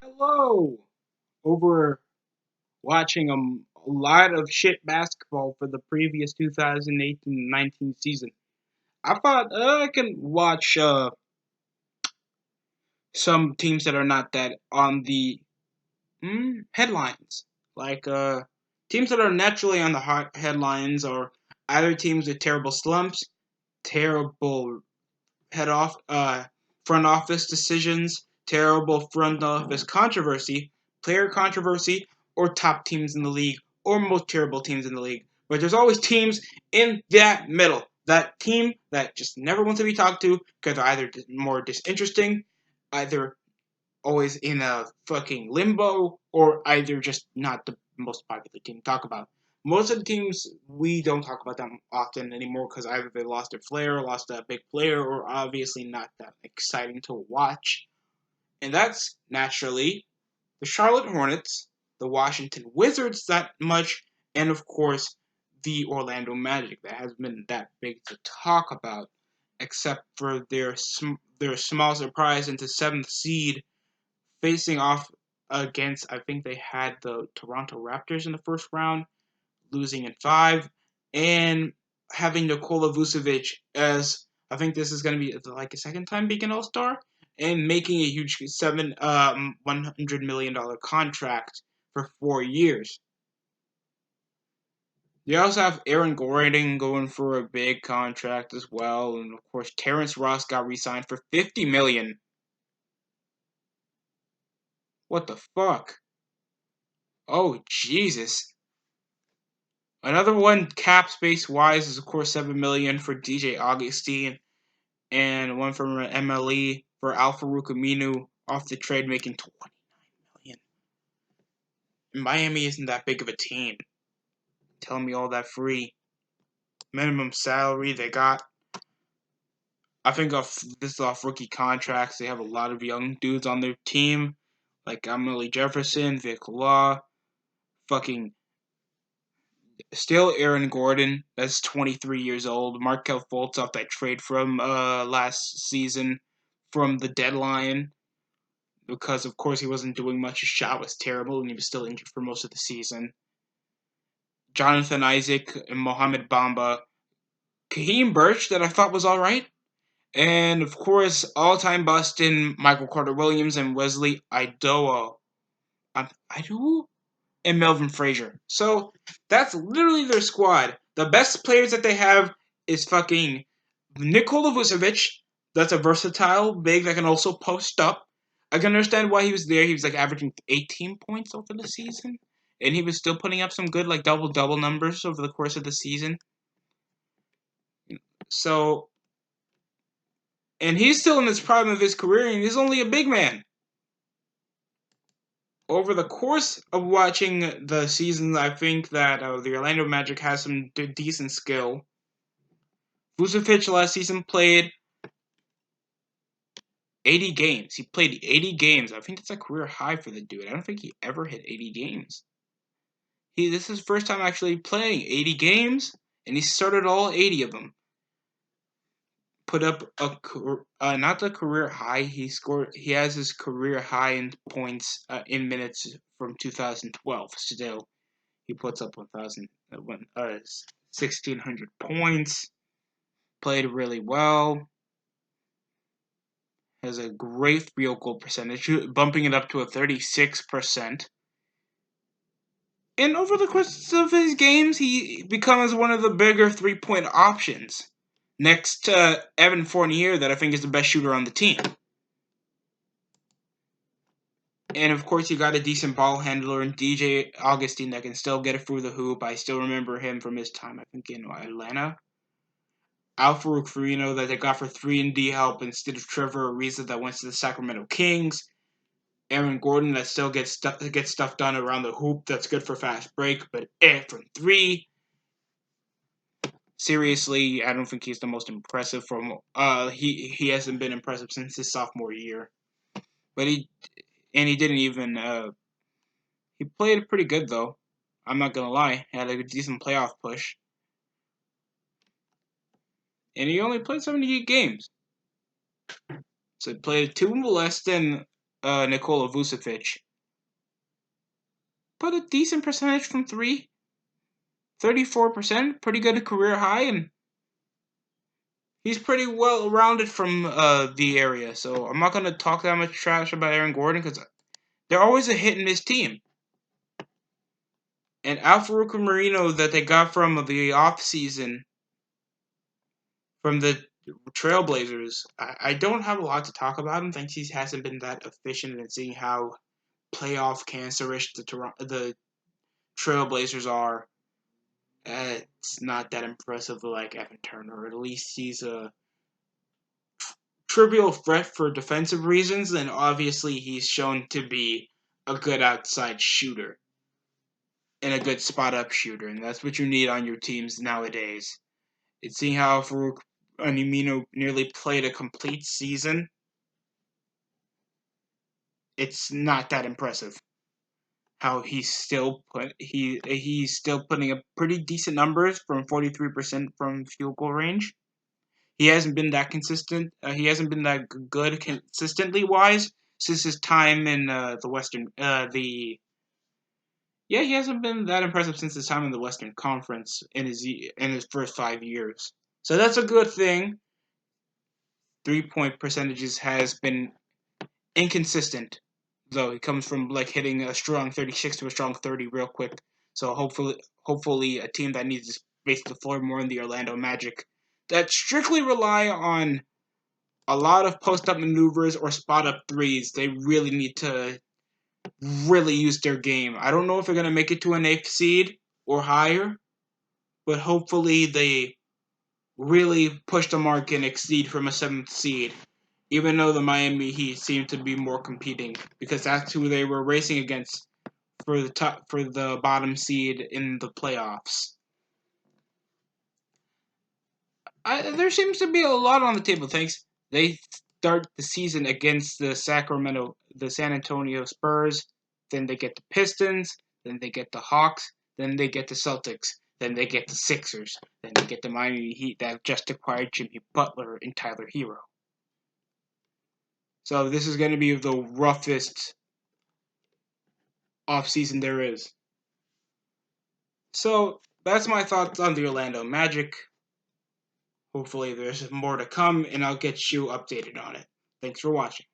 Hello! Over watching a lot of shit basketball for the previous 2018-19 season. I thought I can watch some teams that are not that on the headlines. Like teams that are naturally on the hot headlines are either teams with terrible slumps, terrible head off front office decisions, terrible front office controversy, player controversy, or top teams in the league, or most terrible teams in the league. But there's always teams in that middle. That team that just never wants to be talked to because they're either more disinteresting, either always in a fucking limbo, or either just not the most popular team to talk about. Most of the teams we don't talk about them often anymore because either they lost their flair, lost a big player, or obviously not that exciting to watch. And that's naturally the Charlotte Hornets, the Washington Wizards that much, and of course the Orlando Magic that has been that big to talk about, except for their small surprise into seventh seed facing off against, I think they had the Toronto Raptors in the first round, losing in five, and having Nikola Vucevic as I think this is going to be like a second time being an All Star and making a huge $100 million contract for 4 years. You also have Aaron Gordon going for a big contract as well, and of course Terrence Ross got re-signed for $50 million. What the fuck? Oh Jesus! Another one cap space wise is of course $7 million for DJ Augustine and one from MLE for Al-Farouq Aminu off the trade making $29 million. Miami isn't that big of a team. Telling me all that free minimum salary they got. I think this is off rookie contracts. They have a lot of young dudes on their team, like Emily Jefferson, Vic Law, fucking still Aaron Gordon, that's 23 years old. Markelle Fultz off that trade from last season from the deadline because, of course, he wasn't doing much. His shot was terrible and he was still injured for most of the season. Jonathan Isaac and Mohamed Bamba. Kaheem Birch, that I thought was all right. And, of course, all-time bust in Michael Carter-Williams and Wesley Idoa. Idoa? And Melvin Frazier. So that's literally their squad. The best players that they have is fucking Nikola Vucevic. That's a versatile big that can also post up. I can understand why he was there. He was like averaging 18 points over the season, and he was still putting up some good like double numbers over the course of the season. So, and he's still in his prime of his career, and he's only a big man. Over the course of watching the season, I think that the Orlando Magic has some decent skill. Vucevic last season played 80 games. He played 80 games. I think that's a career high for the dude. I don't think he ever hit 80 games. This is his first time actually playing 80 games, and he started all 80 of them. Put up a not the career high. He has his career high in points in minutes from 2012. Still, he puts up 1,600 points. Played really well. Has a great field goal percentage, bumping it up to a 36%. And over the course of his games, he becomes one of the bigger three-point options, next to Evan Fournier, that I think is the best shooter on the team. And of course, you got a decent ball handler in DJ Augustine that can still get it through the hoop. I still remember him from his time, I think, in Atlanta. Al-Farouq Farino that they got for 3-and-D help instead of Trevor Ariza that went to the Sacramento Kings. Aaron Gordon that still gets stuff done around the hoop that's good for fast break, but from three. Seriously, I don't think he's the most impressive from he hasn't been impressive since his sophomore year. But he didn't even he played pretty good though. I'm not gonna lie. He had a decent playoff push. And he only played 78 games. So he played two less than Nikola Vucevic. But a decent percentage from three. 34%, pretty good career high, and he's pretty well rounded from the area. So I'm not going to talk that much trash about Aaron Gordon because they're always a hit and miss team. And Al-Farouq Marino that they got from the offseason from the Trailblazers, I don't have a lot to talk about him. Thanks, he hasn't been that efficient in seeing how playoff cancerish the Trailblazers are. It's not that impressive like Evan Turner. At least he's a trivial threat for defensive reasons, and obviously he's shown to be a good outside shooter and a good spot up shooter, and that's what you need on your teams nowadays. It's seeing how Farouk Animino nearly played a complete season. It's not that impressive how he's still putting up pretty decent numbers from 43% from field goal range. He hasn't been that consistent. He hasn't been that good consistently wise since his time in the Western. He hasn't been that impressive since his time in the Western Conference in his first 5 years. So that's a good thing. 3-point percentages has been inconsistent, though. He comes from like hitting a strong 36 to a strong 30 real quick. So hopefully a team that needs to space the floor more in the Orlando Magic that strictly rely on a lot of post-up maneuvers or spot-up threes, they really need to really use their game. I don't know if they're going to make it to an 8th seed or higher, but hopefully they really push the mark and exceed from a 7th seed, even though the Miami Heat seem to be more competing, because that's who they were racing against for the bottom seed in the playoffs. There seems to be a lot on the table. Thanks. They start the season against the San Antonio Spurs. Then they get the Pistons. Then they get the Hawks. Then they get the Celtics. Then they get the Sixers. Then they get the Miami Heat that just acquired Jimmy Butler and Tyler Hero. So this is going to be the roughest offseason there is. So that's my thoughts on the Orlando Magic. Hopefully there's more to come, and I'll get you updated on it. Thanks for watching.